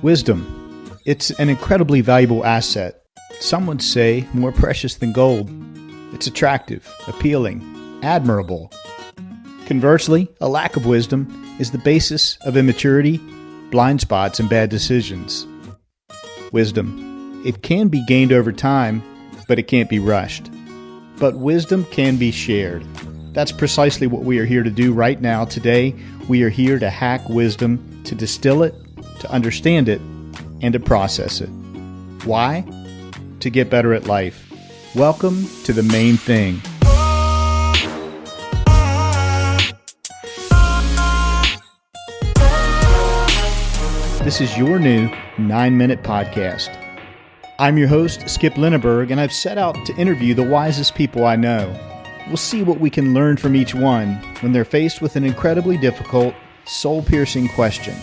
Wisdom. It's an incredibly valuable asset. Some would say more precious than gold. It's attractive, appealing, admirable. Conversely, a lack of wisdom is the basis of immaturity, blind spots, and bad decisions. Wisdom. It can be gained over time, but it can't be rushed. But wisdom can be shared. That's precisely what we are here to do right now. Today, we are here to hack wisdom, to distill it, to understand it, and to process it. Why? To get better at life. Welcome to The Main Thing. This is your new 9-minute podcast. I'm your host, Skip Linneberg, and I've set out to interview the wisest people I know. We'll see what we can learn from each one when they're faced with an incredibly difficult, soul-piercing question.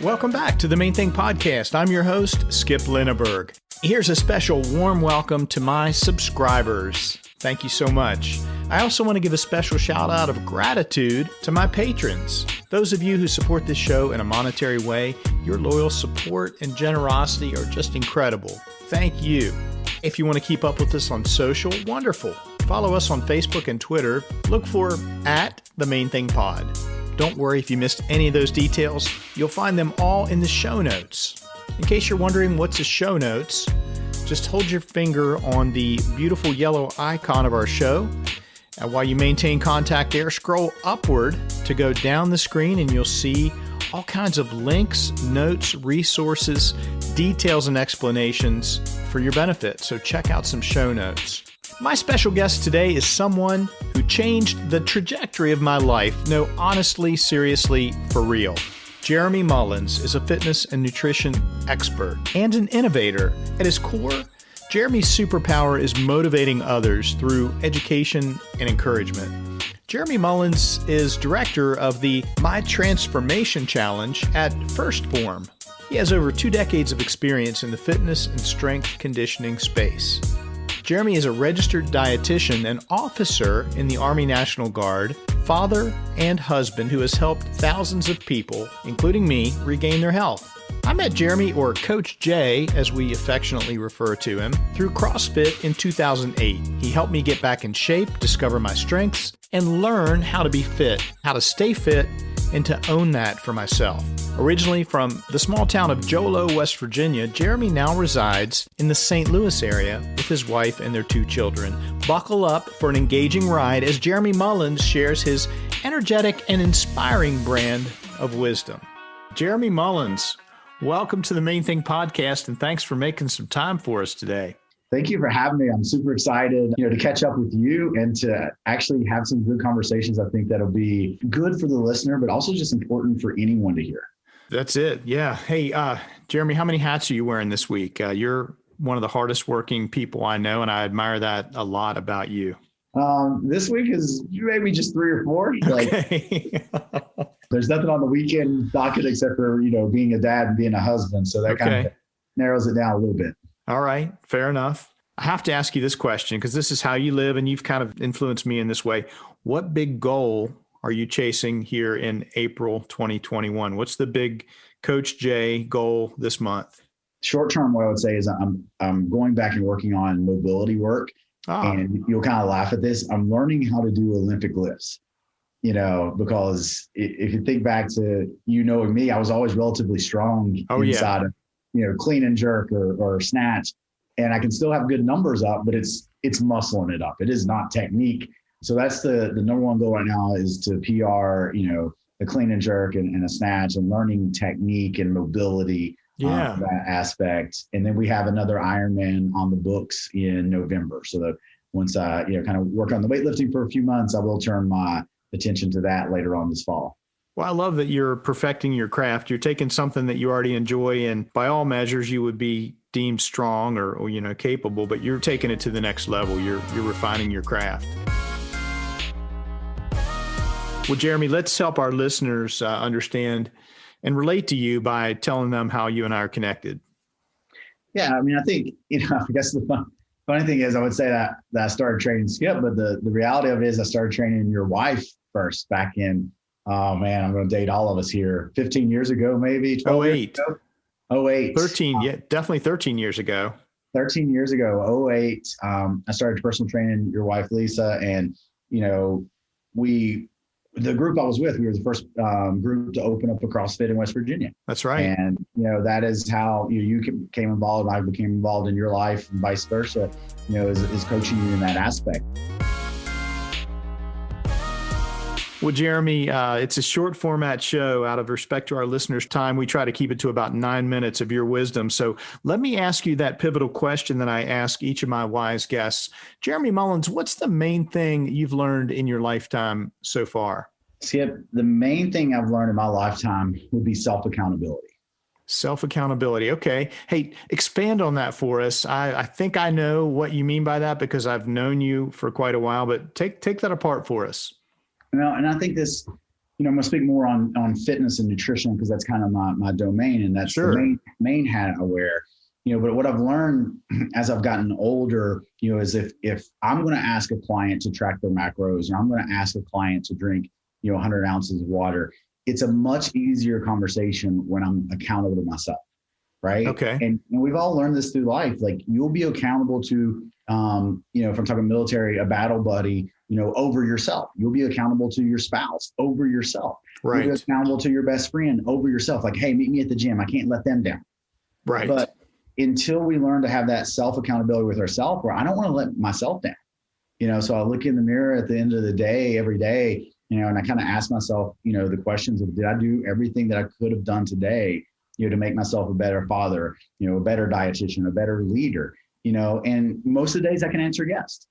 Welcome back to The Main Thing podcast. I'm your host, Skip Linneberg. Here's a special warm welcome to my subscribers. Thank you so much. I also want to give a special shout out of gratitude to my patrons. Those of you who support this show in a monetary way, your loyal support and generosity are just incredible. Thank you. If you want to keep up with us on social, wonderful. Follow us on Facebook and Twitter. Look for @TheMainThingPod. Don't worry if you missed any of those details. You'll find them all in the show notes. In case you're wondering what's a show notes, just hold your finger on the beautiful yellow icon of our show. And while you maintain contact there, scroll upward to go down the screen and you'll see all kinds of links, notes, resources, details, and explanations for your benefit. So check out some show notes. My special guest today is someone who changed the trajectory of my life. No, honestly, seriously, for real. Jeremy Mullins is a fitness and nutrition expert and an innovator. At his core, Jeremy's superpower is motivating others through education and encouragement. Jeremy Mullins is director of the MyTransPHORMation Challenge at First Form. He has over 2 decades of experience in the fitness and strength conditioning space. Jeremy is a registered dietitian and officer in the Army National Guard, father and husband who has helped thousands of people, including me, regain their health. I met Jeremy, or Coach J, as we affectionately refer to him, through CrossFit in 2008. He helped me get back in shape, discover my strengths, and learn how to be fit, how to stay fit, and to own that for myself. Originally from the small town of Jolo, West Virginia, Jeremy now resides in the St. Louis area with his wife and their 2 children. Buckle up for an engaging ride as Jeremy Mullins shares his energetic and inspiring brand of wisdom. Jeremy Mullins, welcome to the Main Thing podcast, and thanks for making some time for us today. Thank you for having me. I'm super excited, to catch up with you and to actually have some good conversations. I think that'll be good for the listener, but also just important for anyone to hear. That's it. Yeah. Hey, Jeremy, how many hats are you wearing this week? You're one of the hardest working people I know, and I admire that a lot about you. This week is maybe just 3 or 4. Okay. There's nothing on the weekend docket except for, being a dad and being a husband. So that kind of narrows it down a little bit. All right. Fair enough. I have to ask you this question because this is how you live and you've kind of influenced me in this way. What big goal are you chasing here in April 2021? What's the big Coach J goal this month? Short term, what I would say is I'm going back and working on mobility work. And you'll kind of laugh at this. I'm learning how to do Olympic lifts, because if you think back to, knowing me, I was always relatively strong inside of, clean and jerk or snatch. And I can still have good numbers up, but it's muscling it up. It is not technique. So that's the number one goal right now is to PR, a clean and jerk and a snatch and learning technique and mobility. That aspect. And then we have another Ironman on the books in November. So that once I, kind of work on the weightlifting for a few months, I will turn my attention to that later on this fall. Well, I love that you're perfecting your craft. You're taking something that you already enjoy, and by all measures, you would be deemed strong or capable, but you're taking it to the next level. You're refining your craft. Well, Jeremy, let's help our listeners understand and relate to you by telling them how you and I are connected. Yeah, I think, I guess the funny thing is I would say that I started training Skip, but the reality of it is I started training your wife first back in, I'm going to date all of us here, 15 years ago, maybe 12 years ago. '08. 13, yeah, definitely 13 years ago. 13 years ago, '08. I started personal training your wife, Lisa. And, the group I was with, we were the first group to open up a CrossFit in West Virginia. That's right. And, that is how you became involved. I became involved in your life and vice versa, is coaching you in that aspect. Well, Jeremy, it's a short format show. Out of respect to our listeners' time, we try to keep it to about 9 minutes of your wisdom. So let me ask you that pivotal question that I ask each of my wise guests. Jeremy Mullins, what's the main thing you've learned in your lifetime so far? Skip, the main thing I've learned in my lifetime would be self-accountability. Self-accountability. Okay. Hey, expand on that for us. I think I know what you mean by that because I've known you for quite a while, but take that apart for us. And I think this, I'm going to speak more on fitness and nutrition because that's kind of my domain, and that's sure. The main hat I wear. But what I've learned as I've gotten older, is if I'm going to ask a client to track their macros, or I'm going to ask a client to drink, 100 ounces of water, it's a much easier conversation when I'm accountable to myself, right? Okay. And we've all learned this through life. Like you'll be accountable to, if I'm talking military, a battle buddy, over yourself. You'll be accountable to your spouse over yourself. Right. You'll be accountable to your best friend over yourself. Like, hey, meet me at the gym. I can't let them down. Right. But until we learn to have that self-accountability with ourselves, where I don't want to let myself down, so I look in the mirror at the end of the day, every day, and I kind of ask myself, the questions of, did I do everything that I could have done today, to make myself a better father, a better dietitian, a better leader, and most of the days I can answer yes.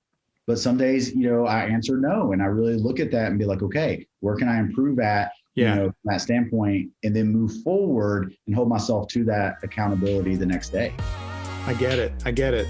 But some days, I answer no. And I really look at that and be like, okay, where can I improve at, from that standpoint, and then move forward and hold myself to that accountability the next day. I get it.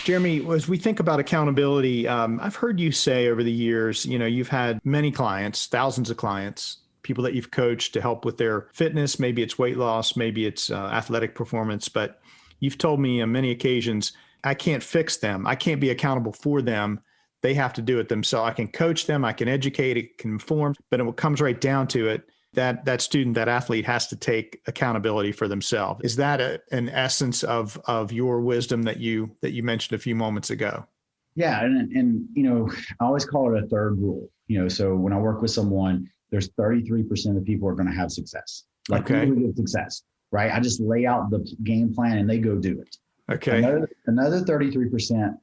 Jeremy, as we think about accountability, I've heard you say over the years, you've had many clients, thousands of clients, people that you've coached to help with their fitness. Maybe it's weight loss, maybe it's athletic performance, but you've told me on many occasions, I can't fix them. I can't be accountable for them. They have to do it themselves. I can coach them. I can educate. I can inform. But it comes right down to it, that student, that athlete has to take accountability for themselves. Is that an essence of your wisdom that you mentioned a few moments ago? Yeah. And I always call it a third rule. So when I work with someone, there's 33% of people are going to have success. Like people get success, right? I just lay out the game plan and they go do it. Okay. Another 33%,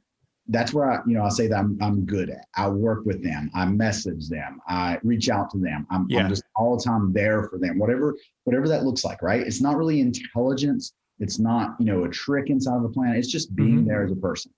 that's where I say that I'm good at. I work with them. I message them. I reach out to them. I'm just all the time there for them, whatever that looks like, right? It's not really intelligence. It's not, a trick inside of a plan. It's just being there as a person.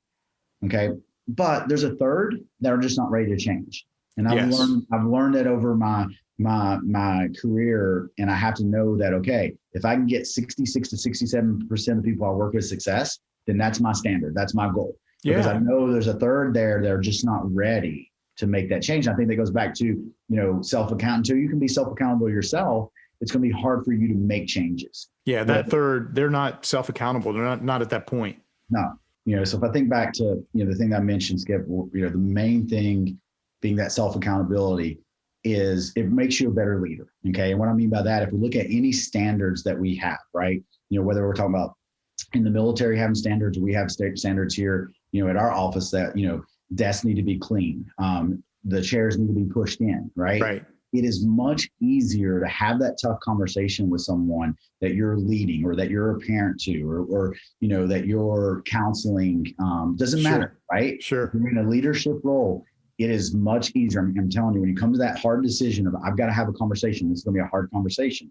Okay. But there's a third that are just not ready to change. And I've learned that over my career, and I have to know that, okay, if I can get 66 to 67% of people I work with success, then that's my standard. That's my goal. Yeah. Because I know there's a third there that are just not ready to make that change. And I think that goes back to, self-account. Until you can be self-accountable yourself, it's going to be hard for you to make changes. Yeah. That third, they're not self-accountable. They're not at that point. No. So if I think back to, the thing that I mentioned, Skip, the main thing being that self-accountability is it makes you a better leader. Okay. And what I mean by that, if we look at any standards that we have, right, whether we're talking about in the military having standards, we have state standards here, at our office that, desks need to be clean. The chairs need to be pushed in, right? Right. It is much easier to have that tough conversation with someone that you're leading or that you're a parent to, or that you're counseling. Doesn't matter, right? Sure. If you're in a leadership role, it is much easier. I'm telling you, when you come to that hard decision of, I've got to have a conversation, it's going to be a hard conversation.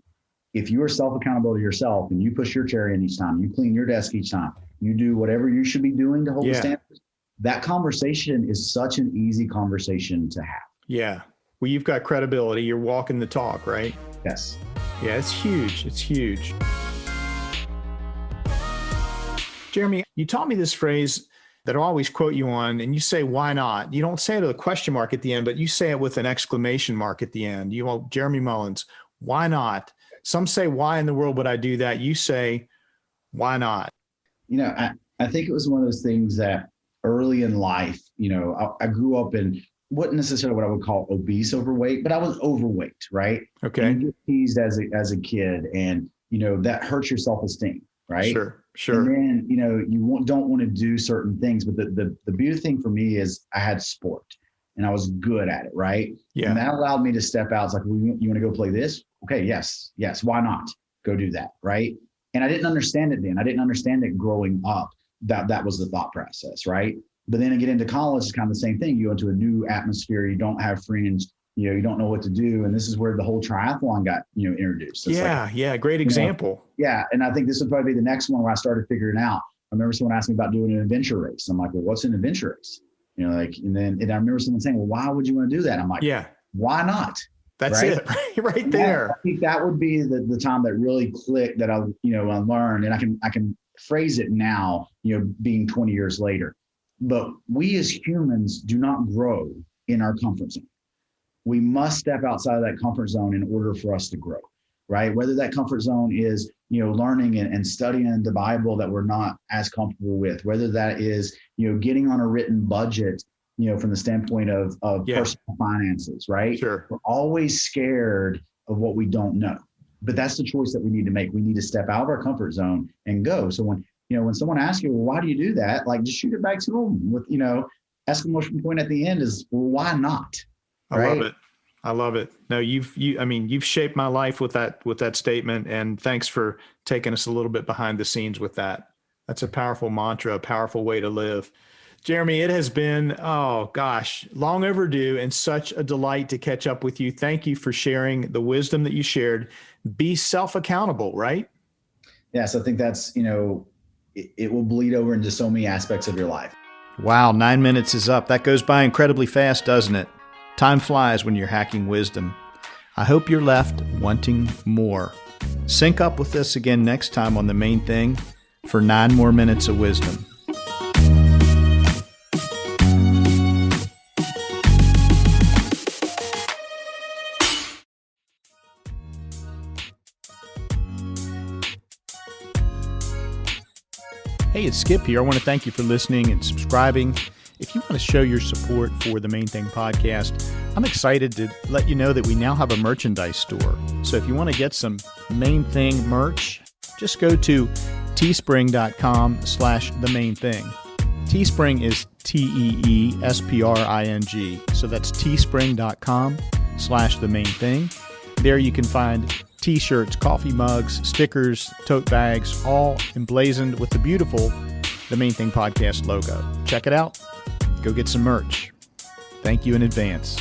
If you are self-accountable to yourself and you push your chair in each time, you clean your desk each time, you do whatever you should be doing to hold the standards, that conversation is such an easy conversation to have. Yeah. Well, you've got credibility. You're walking the talk, right? Yes. Yeah, it's huge. It's huge. Jeremy, you taught me this phrase that I always quote you on, and you say, why not? You don't say it with a question mark at the end, but you say it with an exclamation mark at the end. Jeremy Mullins, why not? Some say, why in the world would I do that? You say, why not? I think it was one of those things that early in life, I grew up in wasn't necessarily what I would call obese overweight, but I was overweight, right? Okay. And you get teased as a kid, and that hurts your self-esteem, right? Sure. And then you don't want to do certain things, but the beautiful thing for me is I had sport, and I was good at it, right? Yeah. And that allowed me to step out. It's like, you want to go play this? Okay, yes, why not? Go do that, right? And I didn't understand it then. I didn't understand it growing up. That was the thought process, right? But then I get into college, it's kind of the same thing. You go into a new atmosphere, you don't have friends, you don't know what to do. And this is where the whole triathlon got, introduced. It's great example. And I think this would probably be the next one where I started figuring out. I remember someone asked me about doing an adventure race. I'm like, well, what's an adventure race? And I remember someone saying, well, why would you want to do that? I'm like, why not? That's right? It right there. I think that would be the time that really clicked, that I learned, and I can phrase it now, being 20 years later. But we as humans do not grow in our comfort zone. We must step outside of that comfort zone in order for us to grow, right? Whether that comfort zone is, learning and studying the Bible that we're not as comfortable with, whether that is, getting on a written budget, from the standpoint of personal finances, right? Sure. We're always scared of what we don't know, but that's the choice that we need to make. We need to step out of our comfort zone and go. So when someone asks you, well, why do you do that? Like, just shoot it back to them with, exclamation point at the end is, well, why not? Right? I love it. No, you've shaped my life with that statement. And thanks for taking us a little bit behind the scenes with that. That's a powerful mantra, a powerful way to live. Jeremy, it has been, long overdue and such a delight to catch up with you. Thank you for sharing the wisdom that you shared. Be self-accountable, right? Yes, I think that's, it will bleed over into so many aspects of your life. Wow, 9 minutes is up. That goes by incredibly fast, doesn't it? Time flies when you're hacking wisdom. I hope you're left wanting more. Sync up with us again next time on The Main Thing for 9 more minutes of wisdom. Hey, it's Skip here. I want to thank you for listening and subscribing. If you want to show your support for the Main Thing podcast, I'm excited to let you know that we now have a merchandise store. So if you want to get some Main Thing merch, just go to teespring.com/themainthing. Teespring is TEESPRING. So that's teespring.com/themainthing. There you can find t-shirts, coffee mugs, stickers, tote bags, all emblazoned with the beautiful The Main Thing podcast logo. Check it out. Go get some merch. Thank you in advance.